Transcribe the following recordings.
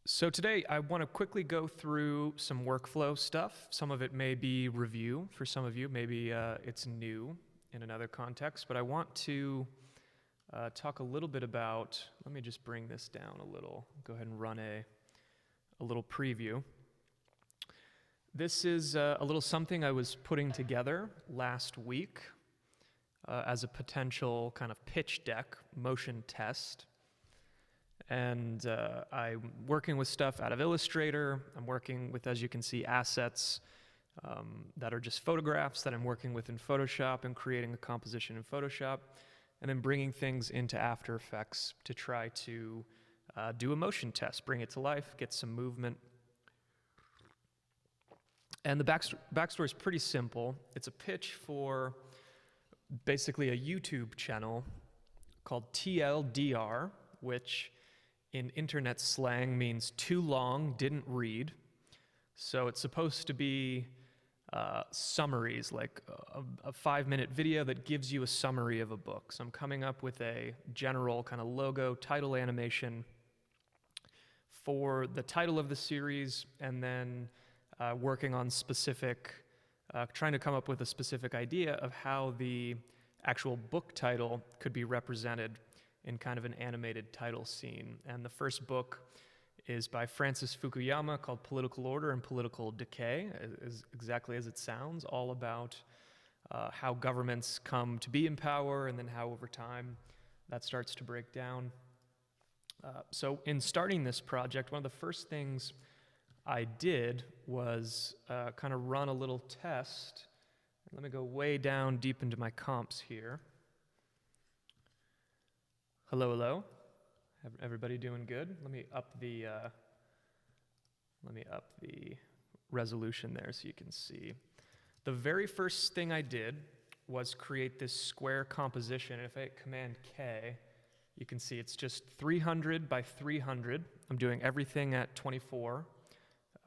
So today I want to quickly go through some workflow stuff. Some of it may be review for some of you, maybe it's new in another context, but I want to talk a little bit about, let me just bring this down a little, go ahead and run a little preview. This is a little something I was putting together last week as a potential kind of pitch deck motion test. And I'm working with stuff out of Illustrator. I'm working with, as you can see, assets that are just photographs that I'm working with in Photoshop and creating a composition in Photoshop, and then bringing things into After Effects to try to do a motion test, bring it to life, get some movement. And the backstory is pretty simple. It's a pitch for basically a YouTube channel called TLDR, which in internet slang means too long, didn't read. So it's supposed to be summaries, like a 5-minute video that gives you a summary of a book. So I'm coming up with a general kind of logo title animation for the title of the series, and then working on specific, trying to come up with a specific idea of how the actual book title could be represented in kind of an animated title scene. And the first book is by Francis Fukuyama called Political Order and Political Decay, is exactly as it sounds, all about how governments come to be in power and then how over time that starts to break down. So in starting this project, one of the first things I did was kind of run a little test. Let me go way down deep into my comps here. Hello, hello. Everybody doing good? Let me up the resolution there so you can see. The very first thing I did was create this square composition. And if I hit Command K, you can see it's just 300 by 300. I'm doing everything at 24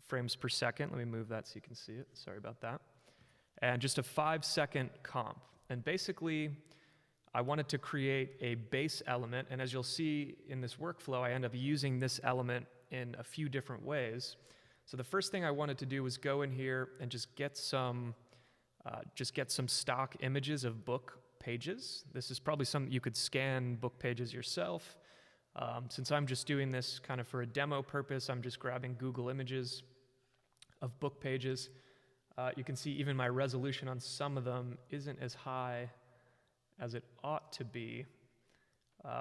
frames per second. Let me move that so you can see it. Sorry about that. And just a 5-second comp. And basically, I wanted to create a base element, and as you'll see in this workflow, I end up using this element in a few different ways. So the first thing I wanted to do was go in here and just get some stock images of book pages. This is probably something you could scan book pages yourself. Since I'm just doing this kind of for a demo purpose, I'm just grabbing Google images of book pages. You can see even my resolution on some of them isn't as high as it ought to be,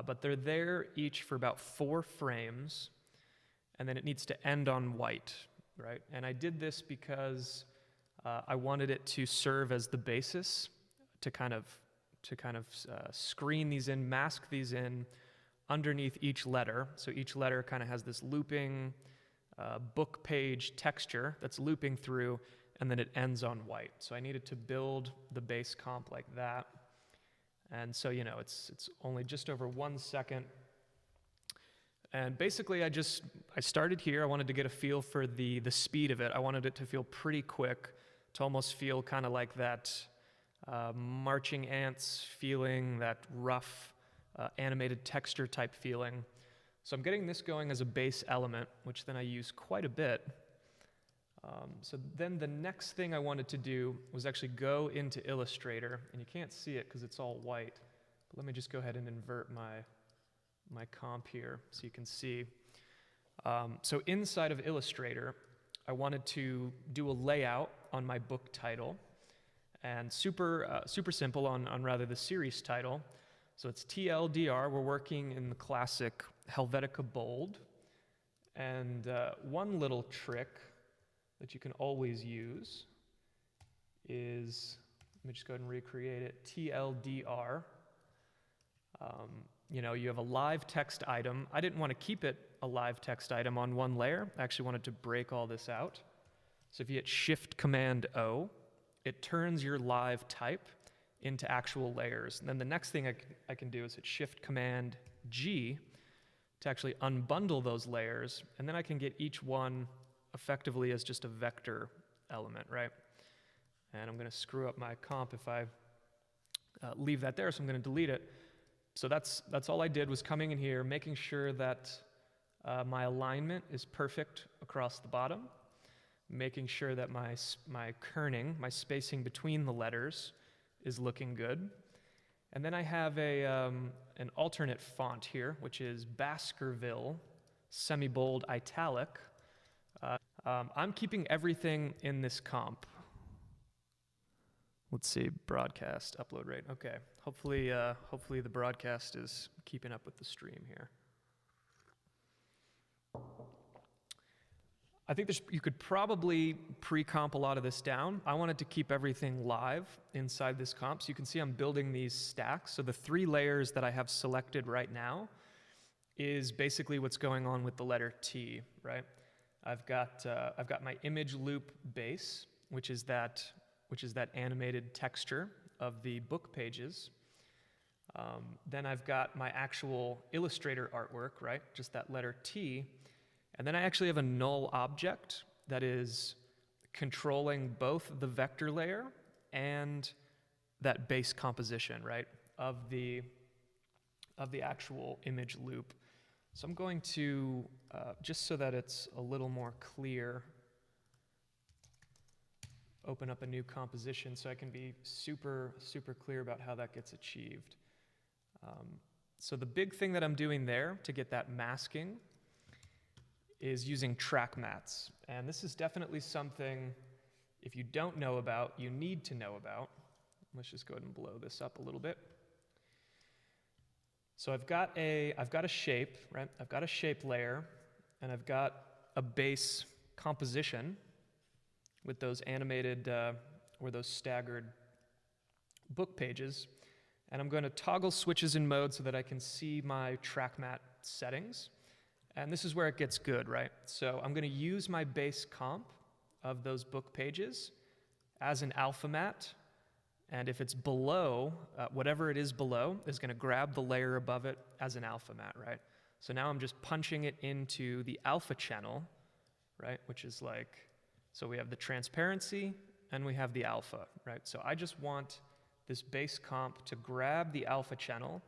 but they're there each for about 4 frames, and then it needs to end on white, right? And I did this because I wanted it to serve as the basis to kind of screen these in, mask these in underneath each letter. So each letter kind of has this looping book page texture that's looping through, and then it ends on white. So I needed to build the base comp like that. And so, you know, it's only just over 1 second. And basically, I started here. I wanted to get a feel for the speed of it. I wanted it to feel pretty quick, to almost feel kind of like that marching ants feeling, that rough animated texture type feeling. So I'm getting this going as a base element, which then I use quite a bit. So then the next thing I wanted to do was actually go into Illustrator, and you can't see it because it's all white. But let me just go ahead and invert my comp here so you can see. So inside of Illustrator, I wanted to do a layout on my book title, and super simple on rather the series title. So it's TLDR. We're working in the classic Helvetica bold, and one little trick that you can always use is, let me just go ahead and recreate it, TLDR. You know, you have a live text item. I didn't want to keep it a live text item on one layer. I actually wanted to break all this out. So if you hit Shift-Command-O, it turns your live type into actual layers. And then the next thing I can do is hit Shift-Command-G to actually unbundle those layers, and then I can get each one effectively as just a vector element, right? And I'm going to screw up my comp if I leave that there, so I'm going to delete it. So that's all I did, was coming in here, making sure that My alignment is perfect across the bottom, making sure that my kerning, my spacing between the letters, is looking good. And then I have an alternate font here, which is Baskerville, semi-bold italic. I'm keeping everything in this comp. Let's see, broadcast, upload rate. Okay, hopefully the broadcast is keeping up with the stream here. I think you could probably pre-comp a lot of this down. I wanted to keep everything live inside this comp. So you can see I'm building these stacks. So the 3 layers that I have selected right now is basically what's going on with the letter T, right? I've got my image loop base, which is that animated texture of the book pages. Then I've got my actual Illustrator artwork, right? Just that letter T. And then I actually have a null object that is controlling both the vector layer and that base composition, right, of the actual image loop. So I'm going to, just so that it's a little more clear, open up a new composition so I can be super, super clear about how that gets achieved. So the big thing that I'm doing there to get that masking is using trackmats. And this is definitely something, if you don't know about, you need to know about. Let's just go ahead and blow this up a little bit. So I've got a shape, right? I've got a shape layer, and I've got a base composition with those animated, or those staggered book pages. And I'm going to toggle switches in mode so that I can see my trackmat settings. And this is where it gets good, right? So I'm going to use my base comp of those book pages as an alpha mat. And if it's below, whatever it is below is going to grab the layer above it as an alpha mat, right? So now I'm just punching it into the alpha channel, right? Which is like, so we have the transparency and we have the alpha, right? So I just want this base comp to grab the alpha channel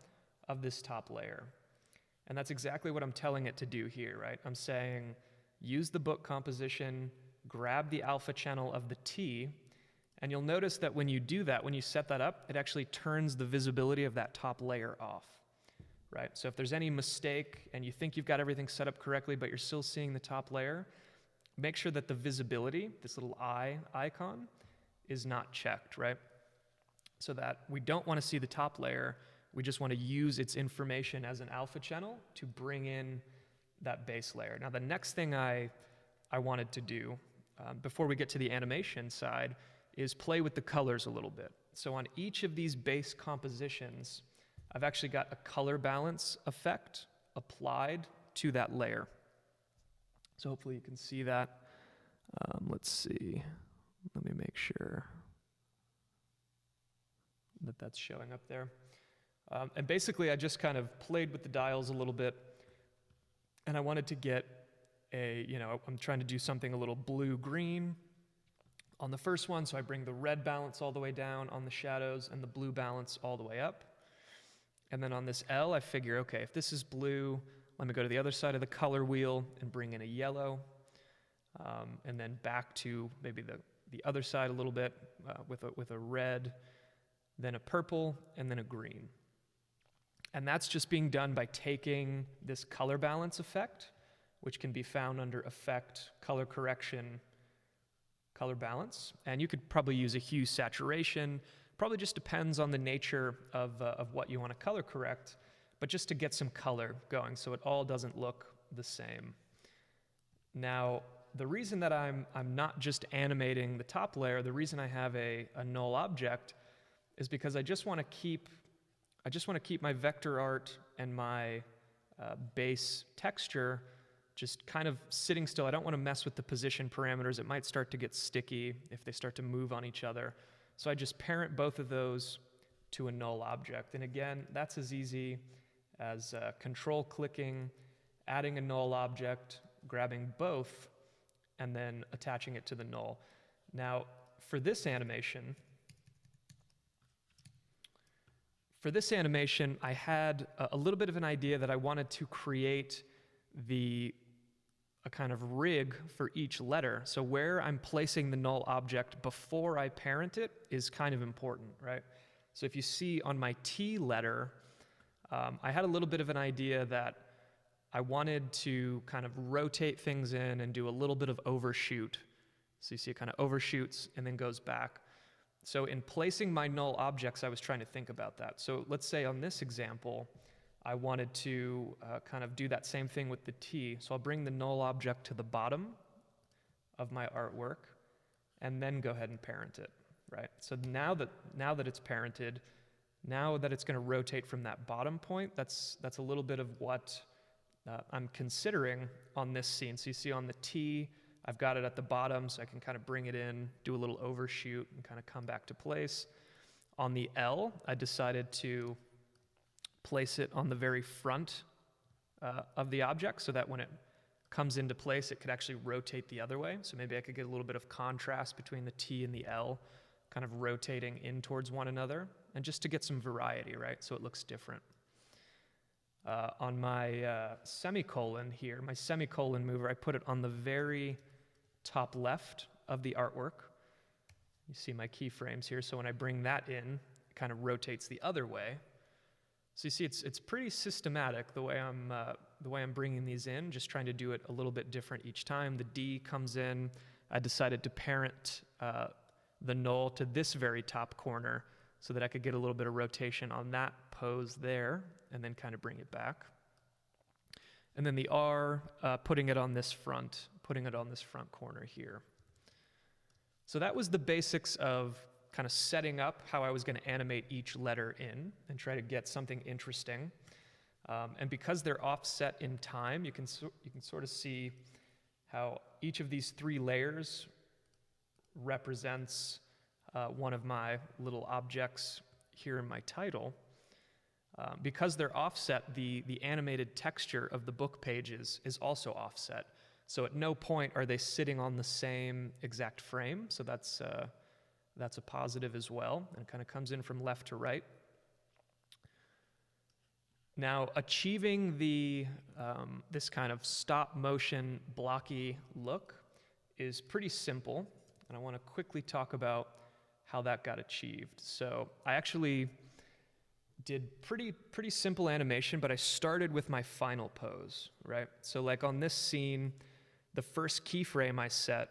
of this top layer. And that's exactly what I'm telling it to do here, right? I'm saying, use the book composition, grab the alpha channel of the T, and you'll notice that when you do that, when you set that up, it actually turns the visibility of that top layer off, right? So if there's any mistake and you think you've got everything set up correctly, but you're still seeing the top layer, make sure that the visibility, this little eye icon, is not checked, right? So that we don't want to see the top layer. We just want to use its information as an alpha channel to bring in that base layer. Now, the next thing I wanted to do before we get to the animation side is play with the colors a little bit. So on each of these base compositions, I've actually got a color balance effect applied to that layer. So hopefully you can see that. Let's see. Let me make sure that that's showing up there. And basically, I just kind of played with the dials a little bit, and I wanted to get I'm trying to do something a little blue-green on the first one, so I bring the red balance all the way down on the shadows and the blue balance all the way up. And then on this L, I figure, okay, if this is blue, let me go to the other side of the color wheel and bring in a yellow, and then back to maybe the other side a little bit with a red, then a purple, and then a green. And that's just being done by taking this color balance effect, which can be found under Effect, Color Correction, Color Balance. And you could probably use a hue saturation. Probably just depends on the nature of what you want to color correct, but just to get some color going so it all doesn't look the same. Now, the reason that I'm not just animating the top layer, the reason I have a null object is because I just want to keep my vector art and my base texture just kind of sitting still. I don't want to mess with the position parameters. It might start to get sticky if they start to move on each other. So I just parent both of those to a null object. And again, that's as easy as control clicking, adding a null object, grabbing both, and then attaching it to the null. Now, for this animation, I had a little bit of an idea that I wanted to create a kind of rig for each letter. So where I'm placing the null object before I parent it is kind of important, right? So if you see on my T letter, I had a little bit of an idea that I wanted to kind of rotate things in and do a little bit of overshoot. So you see it kind of overshoots and then goes back. So in placing my null objects, I was trying to think about that. So let's say on this example, I wanted to kind of do that same thing with the T. So I'll bring the null object to the bottom of my artwork and then go ahead and parent it, right? So now that it's parented, now that it's going to rotate from that bottom point, that's a little bit of what I'm considering on this scene. So you see on the T, I've got it at the bottom, so I can kind of bring it in, do a little overshoot, and kind of come back to place. On the L, I decided to place it on the very front of the object so that when it comes into place, it could actually rotate the other way. So maybe I could get a little bit of contrast between the T and the L, kind of rotating in towards one another, and just to get some variety, right? So it looks different. On my semicolon here, my semicolon mover, I put it on the very top left of the artwork. You see my keyframes here, so when I bring that in, it kind of rotates the other way. So you see, it's pretty systematic the way I'm bringing these in, just trying to do it a little bit different each time. The D comes in. I decided to parent the null to this very top corner so that I could get a little bit of rotation on that pose there, and then kind of bring it back. And then the R, putting it on this front corner here. So that was the basics of kind of setting up how I was going to animate each letter in and try to get something interesting. And because they're offset in time, you can sort of see how each of these three layers represents one of my little objects here in my title. Because they're offset, the animated texture of the book pages is also offset. So at no point are they sitting on the same exact frame. So that's a positive as well, and it kind of comes in from left to right. Now, achieving this kind of stop motion blocky look is pretty simple, and I want to quickly talk about how that got achieved. So I actually did pretty simple animation, but I started with my final pose, right? So like on this scene, the first keyframe I set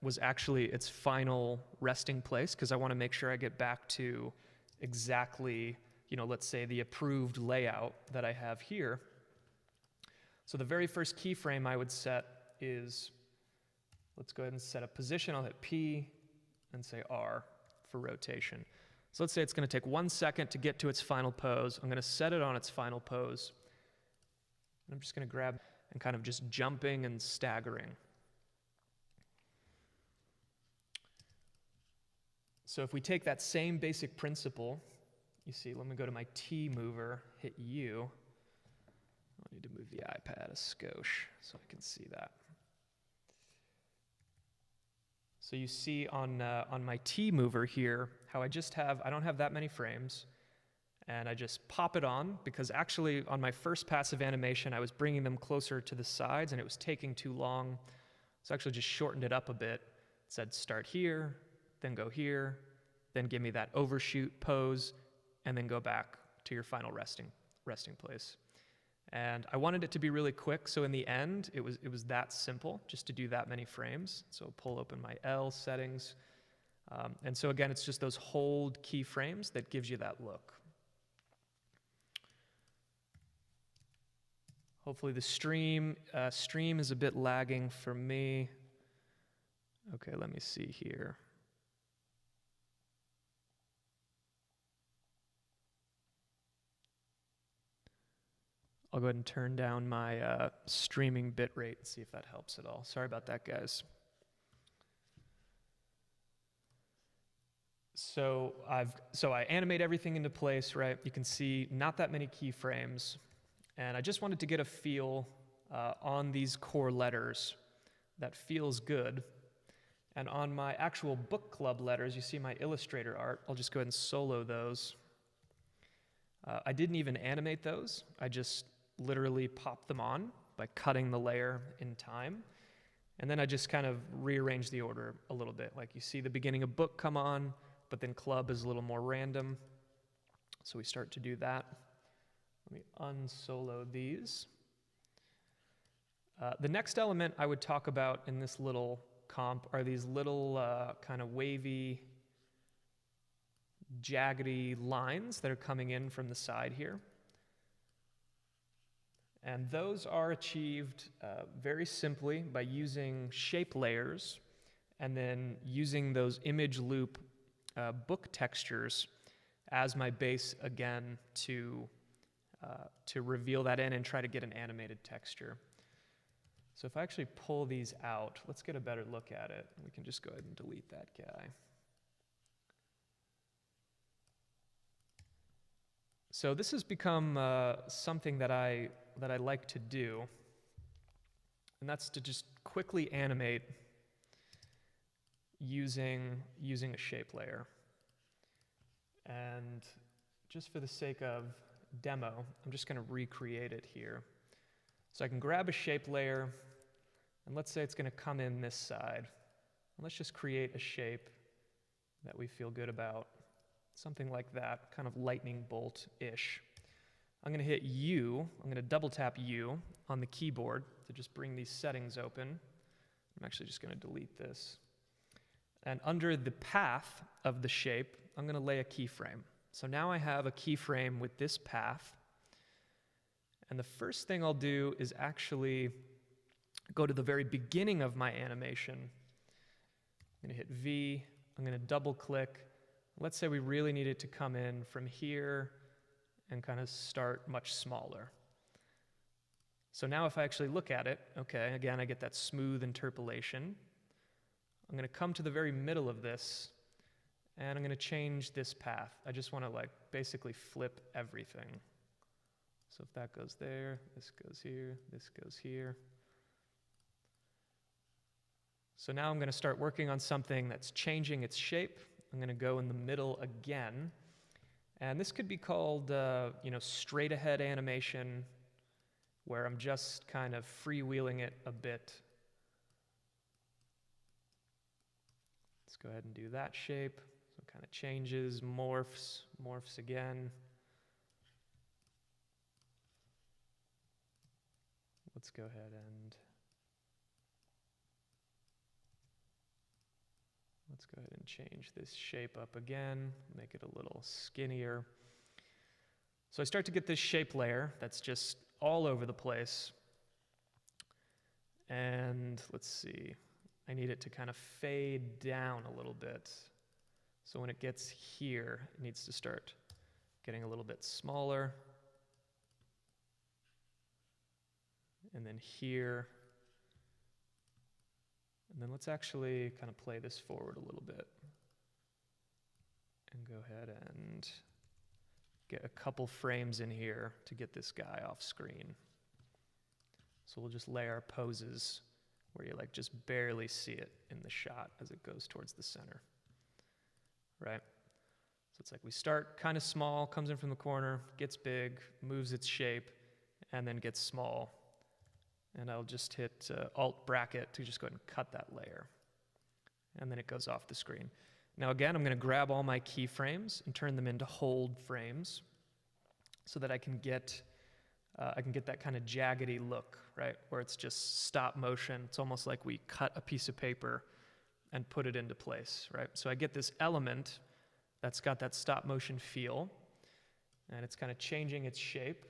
was actually its final resting place, because I want to make sure I get back to exactly, let's say the approved layout that I have here. So the very first keyframe I would set is, let's go ahead and set a position. I'll hit P and say R for rotation. So let's say it's going to take 1 second to get to its final pose. I'm going to set it on its final pose. And I'm just going to grab and kind of just jumping and staggering. So if we take that same basic principle, you see, let me go to my T mover, hit U. I need to move the iPad a skosh so I can see that. So you see on my T mover here, how I don't have that many frames, and I just pop it on, because actually on my first passive animation, I was bringing them closer to the sides and it was taking too long. So I actually just shortened it up a bit. It said start here, then go here, then give me that overshoot pose, and then go back to your final resting place. And I wanted it to be really quick, so in the end, it was that simple, just to do that many frames. So pull open my L settings. And so again, it's just those hold keyframes that gives you that look. Hopefully the stream is a bit lagging for me. Okay, let me see here. I'll go ahead and turn down my streaming bitrate and see if that helps at all. Sorry about that, guys. So I animate everything into place, right? You can see not that many keyframes, and I just wanted to get a feel on these core letters that feels good. And on my actual book club letters, you see my Illustrator art. I'll just go ahead and solo those. I didn't even animate those. I just literally popped them on by cutting the layer in time. And then I just kind of rearrange the order a little bit. Like you see the beginning of book come on, but then club is a little more random. So we start to do that. Let me unsolo these. The next element I would talk about in this little comp are these little kind of wavy, jaggedy lines that are coming in from the side here. And those are achieved very simply by using shape layers and then using those image loop book textures as my base again to reveal that in and try to get an animated texture. So if I actually pull these out, let's get a better look at it. We can just go ahead and delete that guy. So this has become something that I like to do, and that's to just quickly animate using a shape layer. And just for the sake of demo, I'm just going to recreate it here. So I can grab a shape layer, and let's say it's going to come in this side. And let's just create a shape that we feel good about. Something like that, kind of lightning bolt-ish. I'm going to hit U, I'm going to double tap U on the keyboard to just bring these settings open. I'm actually just going to delete this. And under the path of the shape, I'm going to lay a keyframe. So now I have a keyframe with this path. And the first thing I'll do is actually go to the very beginning of my animation. I'm going to hit V, I'm going to double click. Let's say we really need it to come in from here and kind of start much smaller. So now if I actually look at it, okay, again, I get that smooth interpolation. I'm going to come to the very middle of this, and I'm going to change this path. I just want to like basically flip everything. So if that goes there, this goes here, this goes here. So now I'm going to start working on something that's changing its shape. I'm going to go in the middle again. And this could be called, straight ahead animation, where I'm just kind of freewheeling it a bit. Let's go ahead and do that shape. So it kind of changes, morphs again. Let's go ahead and change this shape up again, make it a little skinnier. So I start to get this shape layer that's just all over the place. And let's see, I need it to kind of fade down a little bit. So when it gets here, it needs to start getting a little bit smaller. And then here. And then let's actually kind of play this forward a little bit. And go ahead and get a couple frames in here to get this guy off screen. So we'll just lay our poses where you like just barely see it in the shot as it goes towards the center, right? So it's like we start kind of small, comes in from the corner, gets big, moves its shape, and then gets small. And I'll just hit Alt bracket to just go ahead and cut that layer. And then it goes off the screen. Now again, I'm going to grab all my keyframes and turn them into hold frames so that I can get that kind of jaggedy look, right? Where it's just stop motion. It's almost like we cut a piece of paper and put it into place, right? So I get this element that's got that stop motion feel, and it's kind of changing its shape.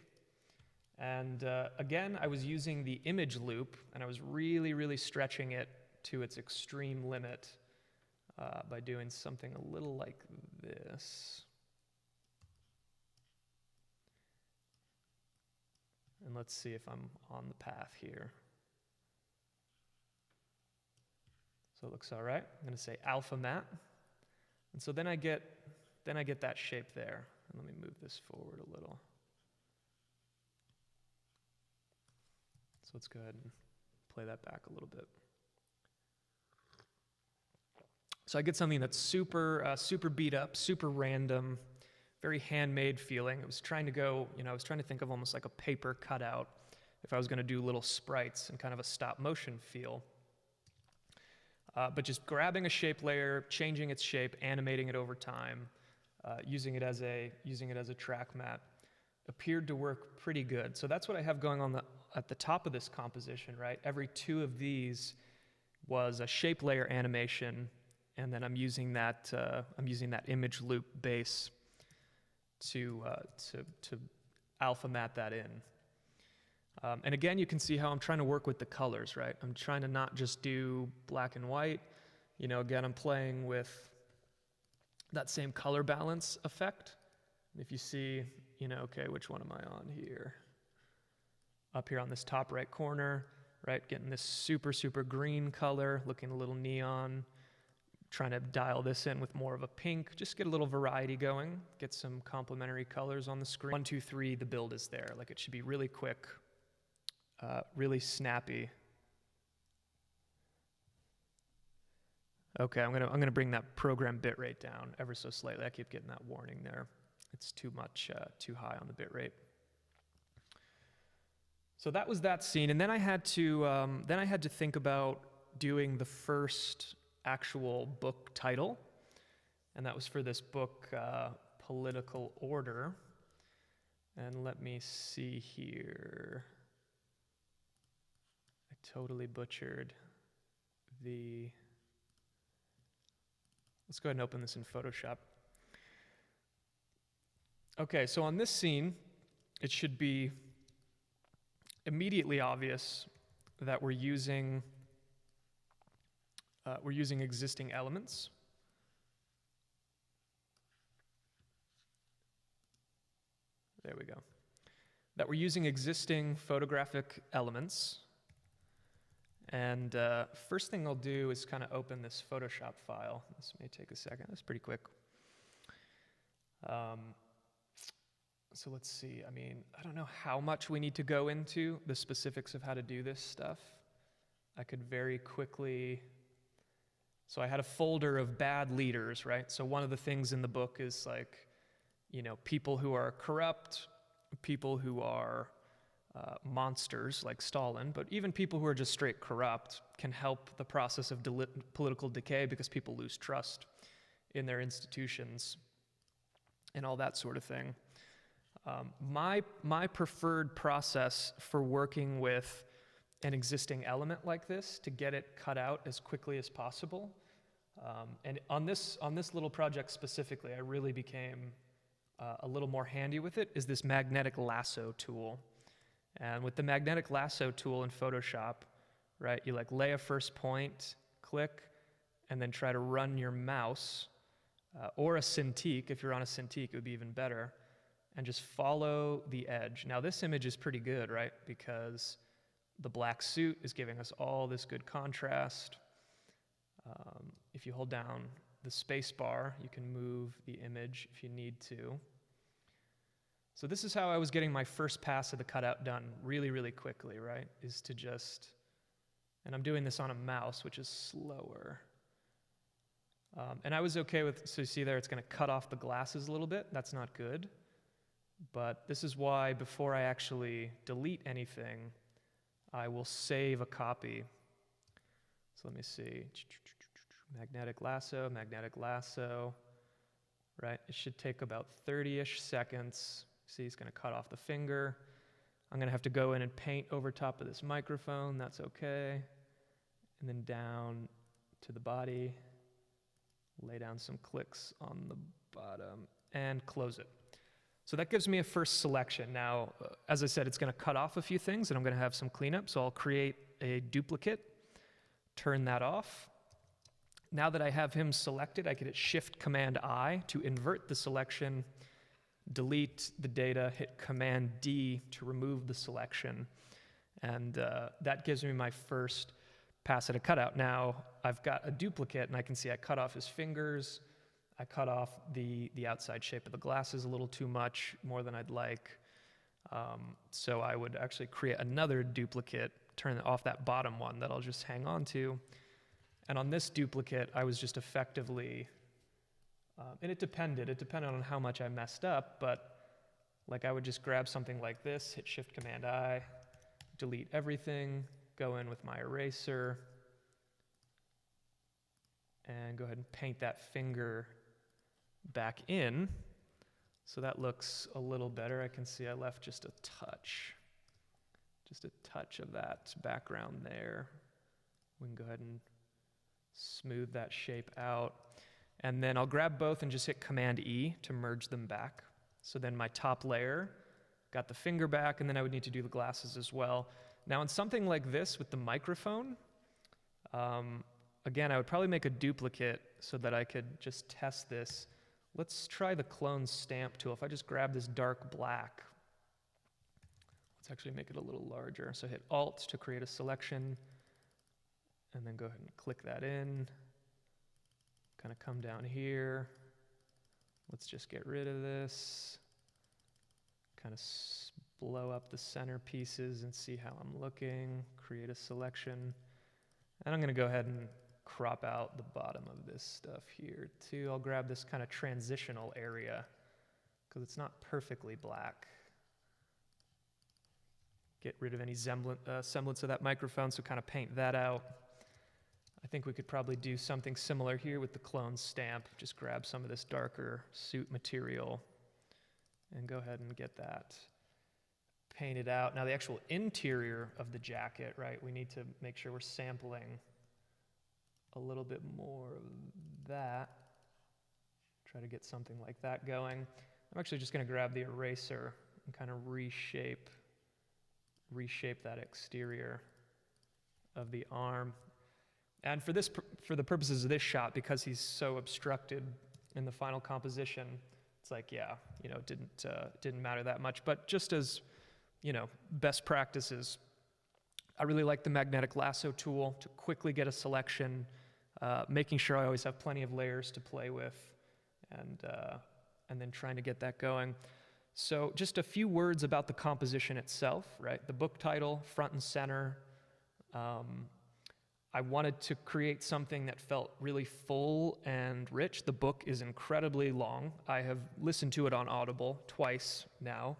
And again, I was using the image loop, and I was really, really stretching it to its extreme limit by doing something a little like this. And let's see if I'm on the path here. So it looks all right. I'm going to say alpha matte. And so then I get that shape there. And let me move this forward a little. So let's go ahead and play that back a little bit. So I get something that's super beat up, super random, very handmade feeling. It was trying to go, I was trying to think of almost like a paper cutout. if I was going to do little sprites and kind of a stop motion feel. But just grabbing a shape layer, changing its shape, animating it over time, using it as a track mat, appeared to work pretty good. So that's what I have going on at the top of this composition, right? Every 2 of these was a shape layer animation, and then I'm using that image loop base to alpha mat that in. And again, you can see how I'm trying to work with the colors, right? I'm trying to not just do black and white. You know, again, I'm playing with that same color balance effect. If you see, you know, okay, which one am I on here? Up here on this top right corner, right? Getting this super, super green color, looking a little neon. Trying to dial this in with more of a pink, just get a little variety going, get some complementary colors on the screen. 1, 2, 3, the build is there. Like, it should be really quick, really snappy. Okay, I'm gonna bring that program bitrate down ever so slightly. I keep getting that warning there. It's too much, too high on the bitrate. So that was that scene, and then I had to think about doing the first actual book title, and that was for this book, Political Order. And let me see here. I totally butchered the... Let's go ahead and open this in Photoshop. Okay, so on this scene, it should be immediately obvious that we're using existing elements. There we go. That we're using existing photographic elements. And first thing I'll do is kind of open this Photoshop file. This may take a second. That's pretty quick. So let's see. I mean, I don't know how much we need to go into the specifics of how to do this stuff. I could very quickly... So I had a folder of bad leaders, right? So one of the things in the book is like, you know, people who are corrupt, people who are monsters like Stalin, but even people who are just straight corrupt can help the process of political decay because people lose trust in their institutions and all that sort of thing. My preferred process for working with an existing element like this to get it cut out as quickly as possible. And on this little project specifically, I really became a little more handy with it, is this magnetic lasso tool. And with the magnetic lasso tool in Photoshop, right, you like lay a first point, click, and then try to run your mouse, or a Cintiq. If you're on a Cintiq, it would be even better, and just follow the edge. Now this image is pretty good, right, because the black suit is giving us all this good contrast. If you hold down the space bar, you can move the image if you need to. So this is how I was getting my first pass of the cutout done really, really quickly, right? Is to just, and I'm doing this on a mouse, which is slower. And I was okay with, so you see there, it's gonna cut off the glasses a little bit. That's not good. But this is why before I actually delete anything, I will save a copy. So let me see. Magnetic lasso, right? It should take about 30-ish seconds. See, it's gonna cut off the finger. I'm gonna have to go in and paint over top of this microphone. That's okay. And then down to the body. Lay down some clicks on the bottom and close it. So that gives me a first selection. Now, as I said, it's gonna cut off a few things and I'm gonna have some cleanup. So I'll create a duplicate, turn that off. Now that I have him selected, I can hit Shift-Command-I to invert the selection, delete the data, hit Command-D to remove the selection. And that gives me my first pass at a cutout. Now, I've got a duplicate and I can see I cut off his fingers, I cut off the outside shape of the glasses a little too much, more than I'd like. So I would actually create another duplicate, turn off that bottom one that I'll just hang on to. And on this duplicate, I was just effectively, and it depended on how much I messed up, but like I would just grab something like this, hit Shift-Command-I, delete everything, go in with my eraser, and go ahead and paint that finger back in. So that looks a little better. I can see I left just a touch of that background there. We can go ahead and smooth that shape out. And then I'll grab both and just hit Command E to merge them back. So then my top layer got the finger back, and then I would need to do the glasses as well. Now in something like this with the microphone, again, I would probably make a duplicate so that I could just test this. Let's try the clone stamp tool. If I just grab this dark black, let's actually make it a little larger. So hit Alt to create a selection, and then go ahead and click that in. Kind of come down here. Let's just get rid of this. Kind of blow up the center pieces and see how I'm looking. Create a selection. And I'm going to go ahead and crop out the bottom of this stuff here too. I'll grab this kind of transitional area because it's not perfectly black. Get rid of any semblance of that microphone, so kind of paint that out. I think we could probably do something similar here with the clone stamp. Just grab some of this darker suit material and go ahead and get that painted out. Now the actual interior of the jacket, right, we need to make sure we're sampling a little bit more of that. Try to get something like that going. I'm actually just going to grab the eraser and kind of reshape that exterior of the arm. And for the purposes of this shot, because he's so obstructed in the final composition, it's like, yeah, you know, it didn't matter that much. But just as, you know, best practices, I really like the magnetic lasso tool to quickly get a selection, making sure I always have plenty of layers to play with, and then trying to get that going. So just a few words about the composition itself, right? The book title, front and center. I wanted to create something that felt really full and rich. The book is incredibly long. I have listened to it on Audible twice now,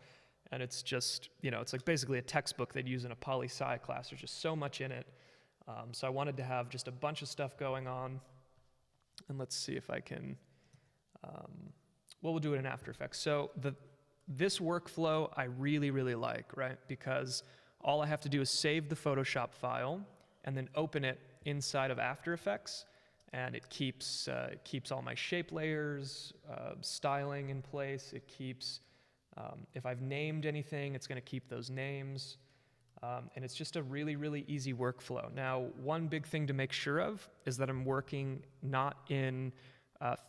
and it's just, you know, it's like basically a textbook they'd use in a poli-sci class. There's just so much in it. So I wanted to have just a bunch of stuff going on. And let's see if I can, well, we'll do it in After Effects. So this workflow I really, really like, right? Because all I have to do is save the Photoshop file and then open it inside of After Effects, and it keeps all my shape layers, styling in place. It keeps, if I've named anything, it's going to keep those names, and it's just a really, really easy workflow. Now, one big thing to make sure of is that I'm working not in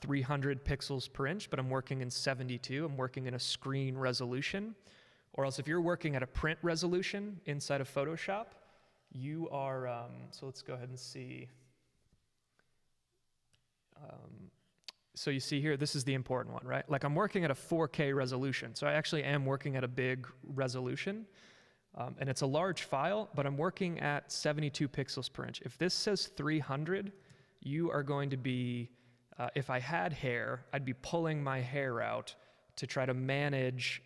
300 pixels per inch, but I'm working in 72. I'm working in a screen resolution, or else if you're working at a print resolution inside of Photoshop, you are, so let's go ahead and see. So you see here, this is the important one, right? Like I'm working at a 4K resolution, so I actually am working at a big resolution, and it's a large file, but I'm working at 72 pixels per inch. If this says 300, you are going to be, if I had hair, I'd be pulling my hair out to try to manage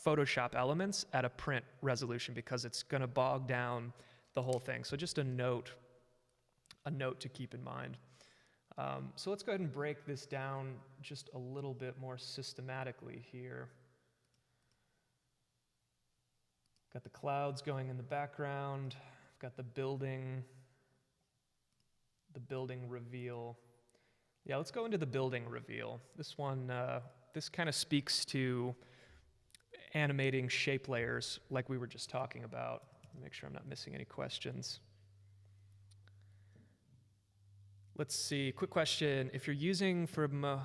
Photoshop elements at a print resolution because it's going to bog down the whole thing. So just a note to keep in mind. So let's go ahead and break this down just a little bit more systematically here. Got the clouds going in the background. I've got the building reveal. Yeah, let's go into the building reveal. This one, this kind of speaks to animating shape layers like we were just talking about. Make sure I'm not missing any questions. Let's see, quick question. If you're using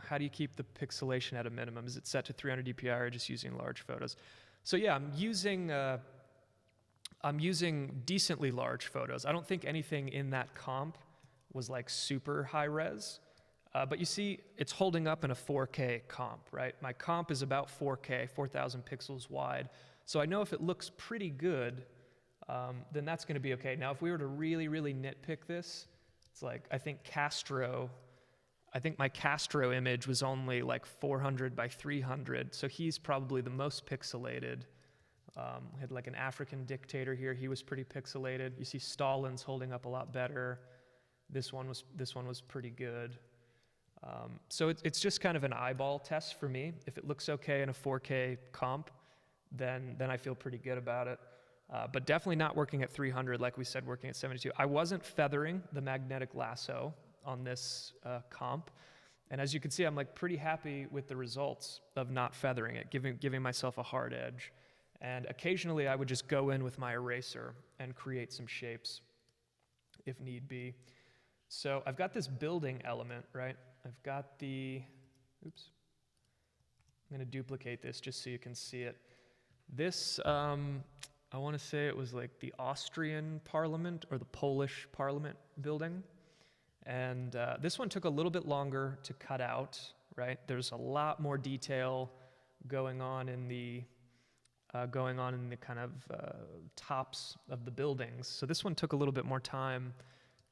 how do you keep the pixelation at a minimum? Is it set to 300 DPI or just using large photos? So yeah, I'm using decently large photos. I don't think anything in that comp was like super high res, but you see it's holding up in a 4K comp, right? My comp is about 4K, 4,000 pixels wide. So I know if it looks pretty good, then that's going to be okay. Now, if we were to really, really nitpick this, it's like, I think my Castro image was only like 400 by 300, so he's probably the most pixelated. We had like an African dictator here. He was pretty pixelated. You see Stalin's holding up a lot better. This one was pretty good. So it's just kind of an eyeball test for me. If it looks okay in a 4K comp, then I feel pretty good about it. But definitely not working at 300, like we said, working at 72. I wasn't feathering the magnetic lasso on this comp. And as you can see, I'm like pretty happy with the results of not feathering it, giving myself a hard edge. And occasionally I would just go in with my eraser and create some shapes if need be. So I've got this building element, right? I've got the, oops. I'm gonna duplicate this just so you can see it. This, I wanna say it was like the Austrian parliament or the Polish parliament building. And this one took a little bit longer to cut out, right? There's a lot more detail going on in the kind of tops of the buildings. So this one took a little bit more time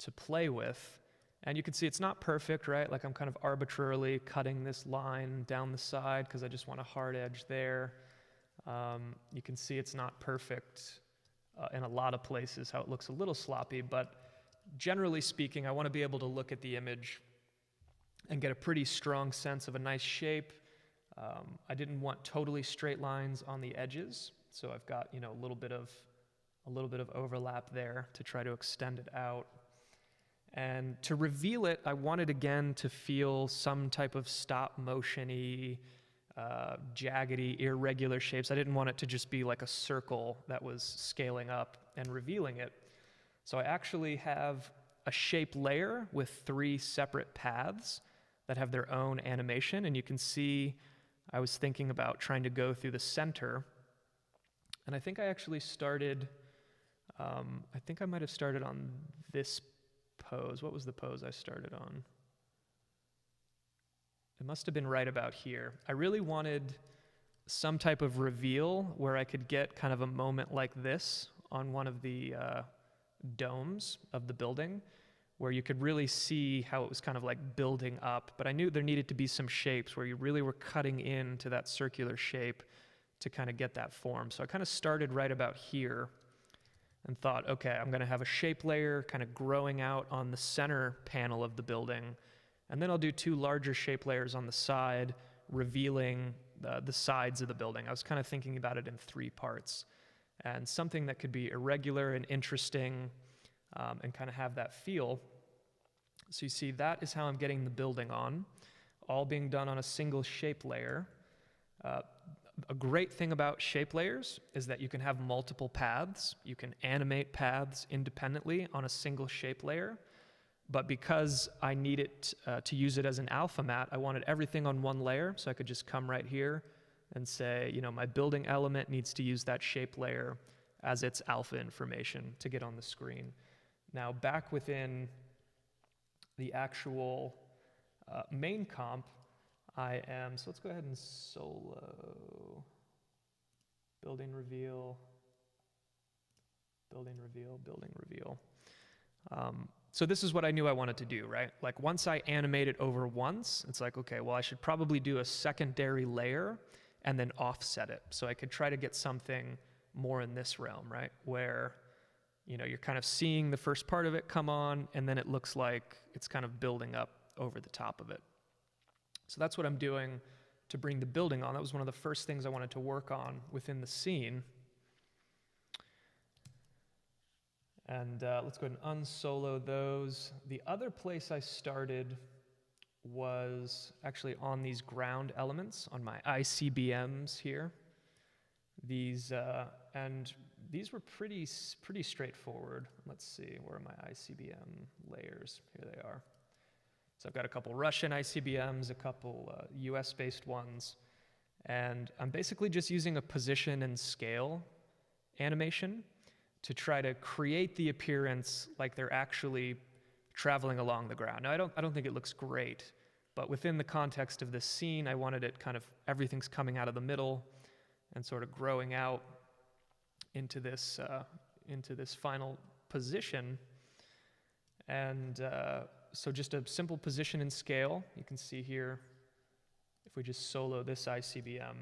to play with. And you can see it's not perfect, right? Like I'm kind of arbitrarily cutting this line down the side because I just want a hard edge there. You can see it's not perfect in a lot of places, how it looks a little sloppy, but generally speaking, I want to be able to look at the image and get a pretty strong sense of a nice shape. I didn't want totally straight lines on the edges, so I've got, you know, a little bit of overlap there to try to extend it out. And to reveal it, I wanted again to feel some type of stop motion-y, jaggedy, irregular shapes. I didn't want it to just be like a circle that was scaling up and revealing it. So I actually have a shape layer with 3 separate paths that have their own animation, and you can see I was thinking about trying to go through the center, and I think I actually started, I think I might have started on this pose. What was the pose I started on? It must have been right about here. I really wanted some type of reveal where I could get kind of a moment like this on one of the domes of the building, where you could really see how it was kind of like building up. But I knew there needed to be some shapes where you really were cutting into that circular shape to kind of get that form. So I kind of started right about here and thought, okay, I'm going to have a shape layer kind of growing out on the center panel of the building, and then I'll do 2 larger shape layers on the side, revealing the sides of the building. I was kind of thinking about it in 3 parts, and something that could be irregular and interesting, and kind of have that feel. So you see, that is how I'm getting the building on, all being done on a single shape layer. A great thing about shape layers is that you can have multiple paths. You can animate paths independently on a single shape layer. But because I need it to use it as an alpha mat, I wanted everything on one layer, so I could just come right here and say, you know, my building element needs to use that shape layer as its alpha information to get on the screen. Now, back within the actual main comp, so let's go ahead and solo building reveal, building reveal, building reveal. So this is what I knew I wanted to do, right? Like once I animate it over once, it's like, okay, well, I should probably do a secondary layer and then offset it. So I could try to get something more in this realm, right? Where, you know, you're kind of seeing the first part of it come on, and then it looks like it's kind of building up over the top of it. So that's what I'm doing to bring the building on. That was one of the first things I wanted to work on within the scene. And let's go ahead and unsolo those. The other place I started was actually on these ground elements, on my ICBMs here. These, and these were pretty straightforward. Let's see, where are my ICBM layers? Here they are. So I've got a couple Russian ICBMs, a couple US-based ones, and I'm basically just using a position and scale animation to try to create the appearance like they're actually traveling along the ground. Now, I don't think it looks great, but within the context of this scene, I wanted it kind of, everything's coming out of the middle and sort of growing out into this final position. And so just a simple position and scale. You can see here, if we just solo this ICBM,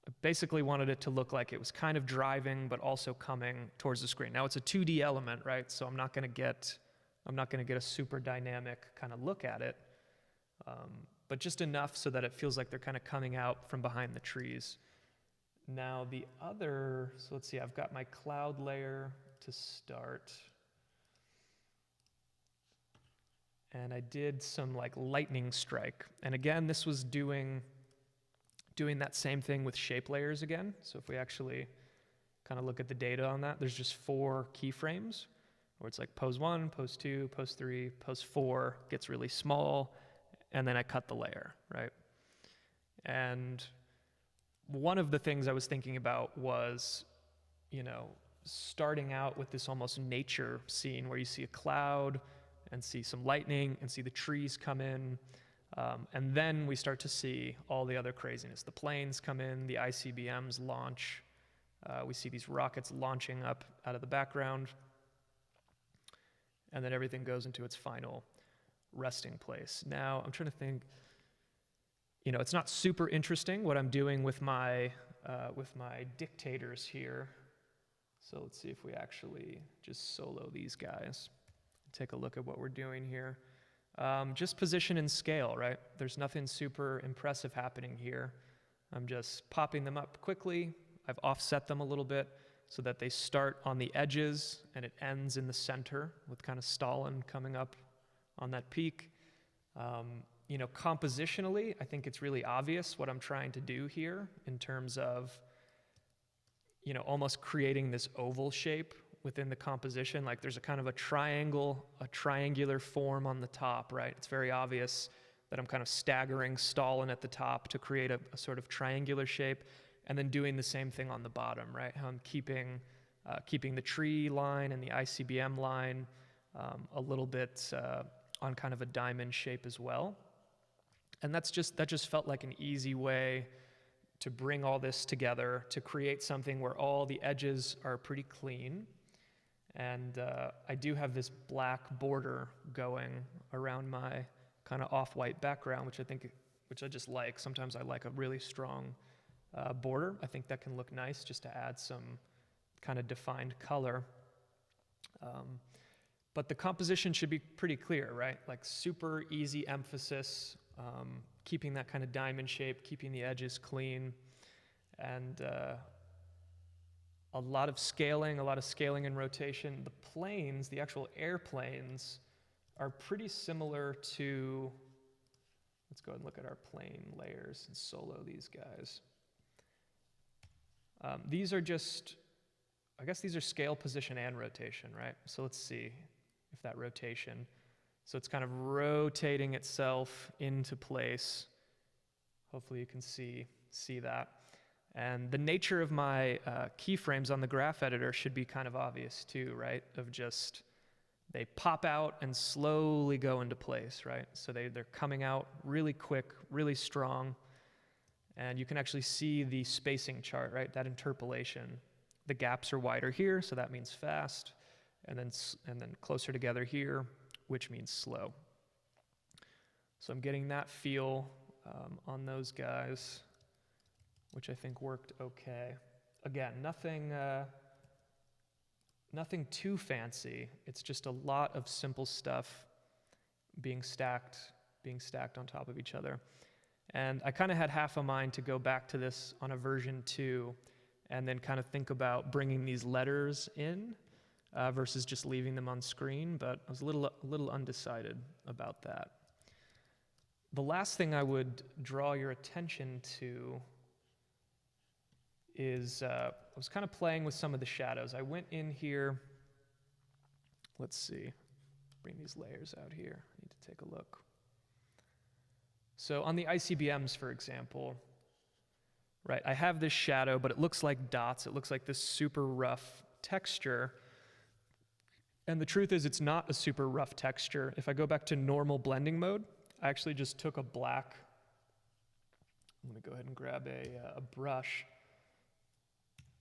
I basically wanted it to look like it was kind of driving, but also coming towards the screen. Now it's a 2D element, right? So I'm not going to get a super dynamic kind of look at it, but just enough so that it feels like they're kind of coming out from behind the trees. Now so let's see, I've got my cloud layer to start. And I did some like lightning strike. And again, this was doing that same thing with shape layers again. So if we actually kind of look at the data on that, there's just 4 keyframes where it's like pose 1, pose 2, pose 3, pose 4 gets really small, and then I cut the layer, right? And one of the things I was thinking about was, starting out with this almost nature scene where you see a cloud and see some lightning and see the trees come in. And then we start to see all the other craziness. The planes come in, the ICBMs launch. We see these rockets launching up out of the background. And then everything goes into its final resting place. Now, I'm trying to think, it's not super interesting what I'm doing with my dictators here. So let's see if we actually just solo these guys. Take a look at what we're doing here. Just position and scale, right? There's nothing super impressive happening here. I'm just popping them up quickly. I've offset them a little bit so that they start on the edges and it ends in the center with kind of Stalin coming up on that peak. Compositionally, I think it's really obvious what I'm trying to do here in terms of, almost creating this oval shape within the composition. Like there's a kind of a triangular form on the top, right? It's very obvious that I'm kind of staggering Stalin at the top to create a sort of triangular shape, and then doing the same thing on the bottom, right? How I'm keeping the tree line and the ICBM line a little bit on kind of a diamond shape as well. And that just felt like an easy way to bring all this together, to create something where all the edges are pretty clean. And I do have this black border going around my kind of off-white background, which I just like. Sometimes I like a really strong border. I think that can look nice just to add some kind of defined color. But the composition should be pretty clear, right? Like super easy emphasis, keeping that kind of diamond shape, keeping the edges clean, and a lot of scaling and rotation. The planes, the actual airplanes, are pretty similar to, let's go ahead and look at our plane layers and solo these guys. These are just, I guess these are scale, position, and rotation, right? So let's see if that rotation, so it's kind of rotating itself into place. Hopefully you can see that. And the nature of my keyframes on the graph editor should be kind of obvious too, right? Of just, they pop out and slowly go into place, right? So they're coming out really quick, really strong. And you can actually see the spacing chart, right? That interpolation. The gaps are wider here, so that means fast. And then closer together here, which means slow. So I'm getting that feel on those guys, which I think worked okay. Again, nothing too fancy. It's just a lot of simple stuff being stacked on top of each other. And I kind of had half a mind to go back to this on a version 2 and then kind of think about bringing these letters in versus just leaving them on screen, but I was a little undecided about that. The last thing I would draw your attention to is I was kind of playing with some of the shadows. I went in here, let's see, bring these layers out here. I need to take a look. So on the ICBMs, for example, right, I have this shadow, but it looks like dots. It looks like this super rough texture. And the truth is, it's not a super rough texture. If I go back to normal blending mode, I actually just took a black, I'm going to go ahead and grab a brush.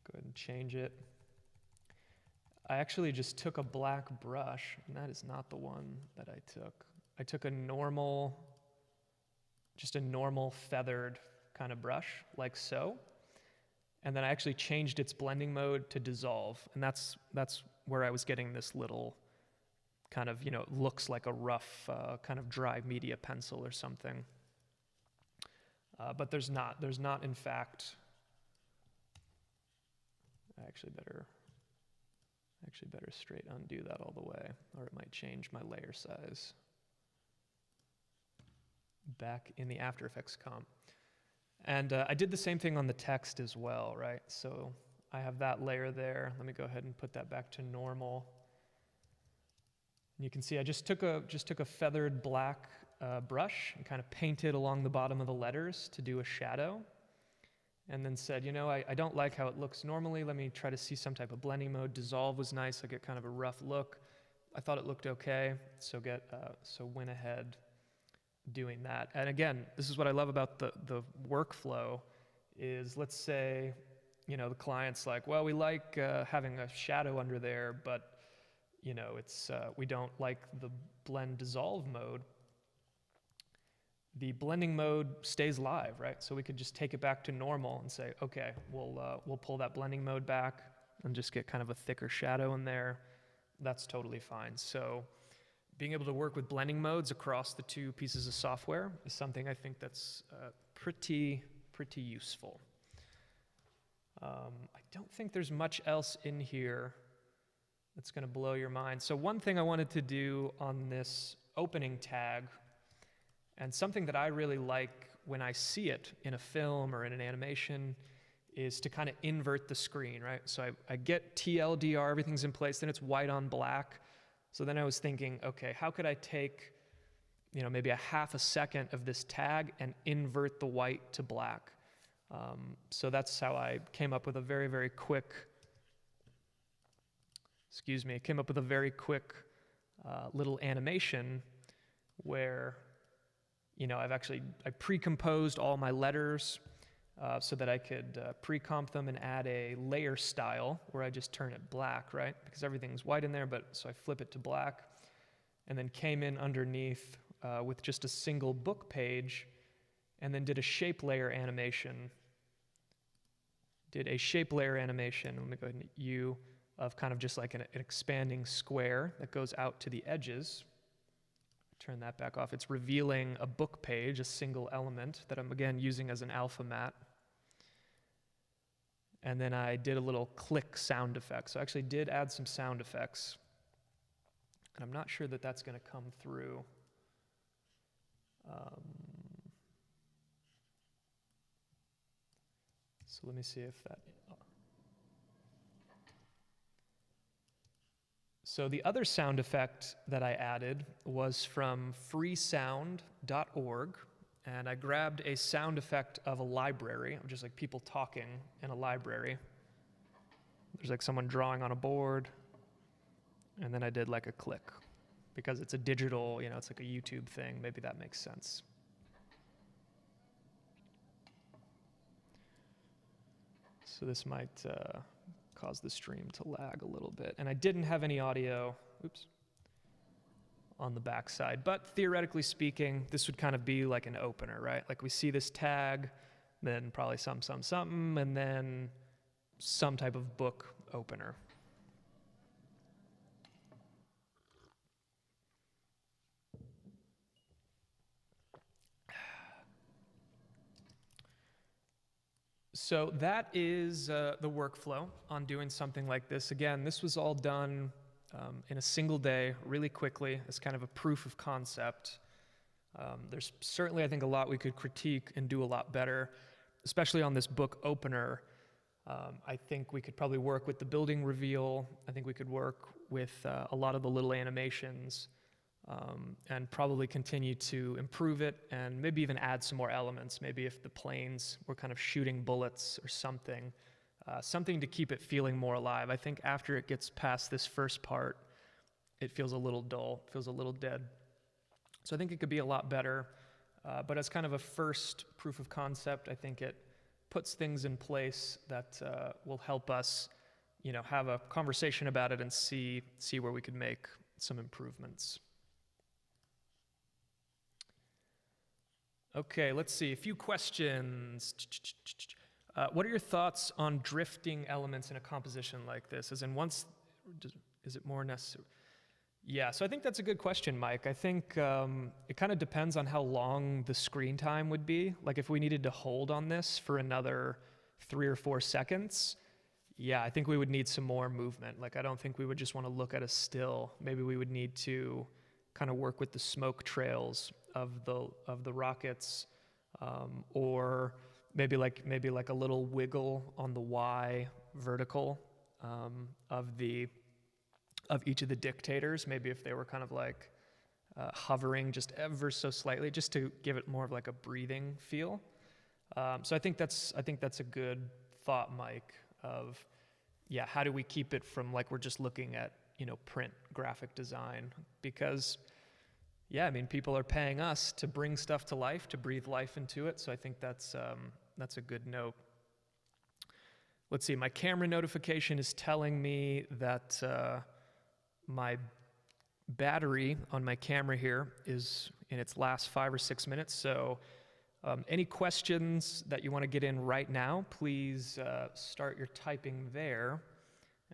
Go ahead and change it. I actually just took a black brush, and that is not the one that I took. I took just a normal feathered kind of brush, like so. And then I actually changed its blending mode to dissolve. And that's where I was getting this little kind of, looks like a rough kind of dry media pencil or something. But there's not in fact, I actually better straight undo that all the way, or it might change my layer size. Back in the After Effects comp. And I did the same thing on the text as well, right? So I have that layer there. Let me go ahead and put that back to normal. And you can see I just took a feathered black brush and kind of painted along the bottom of the letters to do a shadow. And then said, I don't like how it looks normally. Let me try to see some type of blending mode. Dissolve was nice. I get kind of a rough look. I thought it looked okay, so went ahead doing that. And again, this is what I love about the workflow is, let's say, the client's like, well, we like having a shadow under there, but we don't like the blend dissolve mode. The blending mode stays live, right? So we could just take it back to normal and say, okay, we'll pull that blending mode back and just get kind of a thicker shadow in there. That's totally fine. So being able to work with blending modes across the two pieces of software is something I think that's pretty useful. I don't think there's much else in here that's going to blow your mind. So one thing I wanted to do on this opening tag, and something that I really like when I see it in a film or in an animation, is to kind of invert the screen, right? So I get TLDR, everything's in place, then it's white on black. So then I was thinking, okay, how could I take, maybe a half a second of this tag and invert the white to black? So that's how I came up with a very, very quick, little animation where, I pre-composed all my letters so that I could pre-comp them and add a layer style where I just turn it black, right? Because everything's white in there, so I flip it to black, and then came in underneath with just a single book page, and then did a shape layer animation. Let me go ahead and U of kind of just like an expanding square that goes out to the edges. Turn that back off. It's revealing a book page, a single element that I'm again using as an alpha mat. And then I did a little click sound effect. So I actually did add some sound effects. And I'm not sure that that's going to come through. So let me see if that... So the other sound effect that I added was from freesound.org, and I grabbed a sound effect of a library, just like people talking in a library. There's like someone drawing on a board, and then I did like a click. Because it's a digital, it's like a YouTube thing, maybe that makes sense. So this might cause the stream to lag a little bit. And I didn't have any audio, on the backside. But theoretically speaking, this would kind of be like an opener, right? Like we see this tag, then probably something, and then some type of book opener. So that is the workflow on doing something like this. Again, this was all done in a single day, really quickly, as kind of a proof of concept. There's certainly, I think, a lot we could critique and do a lot better, especially on this book opener. I think we could probably work with the building reveal. I think we could work with a lot of the little animations. And probably continue to improve it and maybe even add some more elements. Maybe if the planes were kind of shooting bullets or something, something to keep it feeling more alive. I think after it gets past this first part, it feels a little dull, feels a little dead. So I think it could be a lot better, but as kind of a first proof of concept, I think it puts things in place that will help us, have a conversation about it and see where we could make some improvements. Okay, let's see, a few questions. What are your thoughts on drifting elements in a composition like this? As in is it more necessary? Yeah, so I think that's a good question, Mike. I think it kind of depends on how long the screen time would be. Like if we needed to hold on this for another 3 or 4 seconds, yeah, I think we would need some more movement. Like I don't think we would just want to look at a still. Maybe we would need to kind of work with the smoke trails of the rockets, or maybe like a little wiggle on the Y vertical of each of the dictators. Maybe if they were kind of like hovering just ever so slightly, just to give it more of like a breathing feel. So I think that's a good thought, Mike. Of yeah, how do we keep it from like we're just looking at print graphic design? Because yeah, I mean people are paying us to bring stuff to life, to breathe life into it. So I think that's a good note. Let's see, my camera notification is telling me that my battery on my camera here is in its last 5 or 6 minutes. So any questions that you want to get in right now, please start your typing there,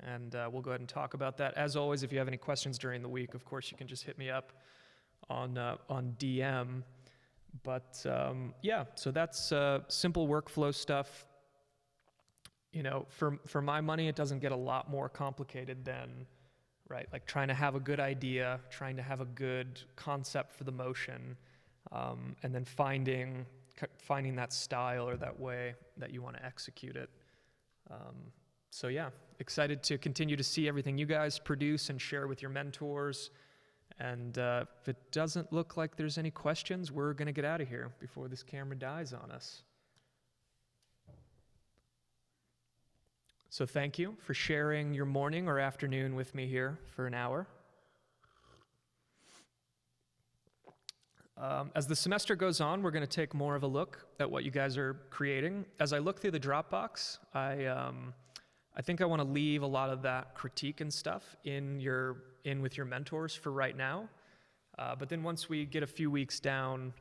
and we'll go ahead and talk about that. As always, if you have any questions during the week, of course, you can just hit me up on DM. But yeah, so that's simple workflow stuff. For my money, it doesn't get a lot more complicated than, right, like trying to have a good idea, trying to have a good concept for the motion, and then finding that style or that way that you want to execute it. So yeah, excited to continue to see everything you guys produce and share with your mentors. And if it doesn't look like there's any questions, we're going to get out of here before this camera dies on us. So thank you for sharing your morning or afternoon with me here for an hour. As the semester goes on, we're going to take more of a look at what you guys are creating. As I look through the Dropbox, I think I want to leave a lot of that critique and stuff in with your mentors for right now. But then once we get a few weeks down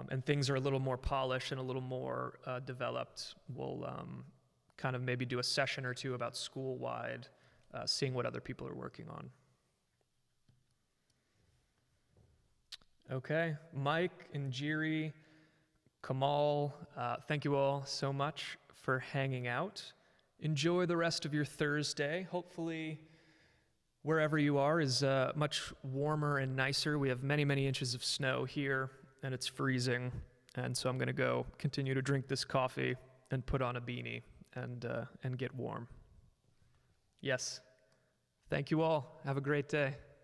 and things are a little more polished and a little more developed, we'll kind of maybe do a session or two about school-wide, seeing what other people are working on. Okay, Mike and Jiri, Kamal, thank you all so much for hanging out. Enjoy the rest of your Thursday. Hopefully, wherever you are is much warmer and nicer. We have many, many inches of snow here, and it's freezing. And so I'm going to go continue to drink this coffee and put on a beanie and get warm. Yes. Thank you all. Have a great day.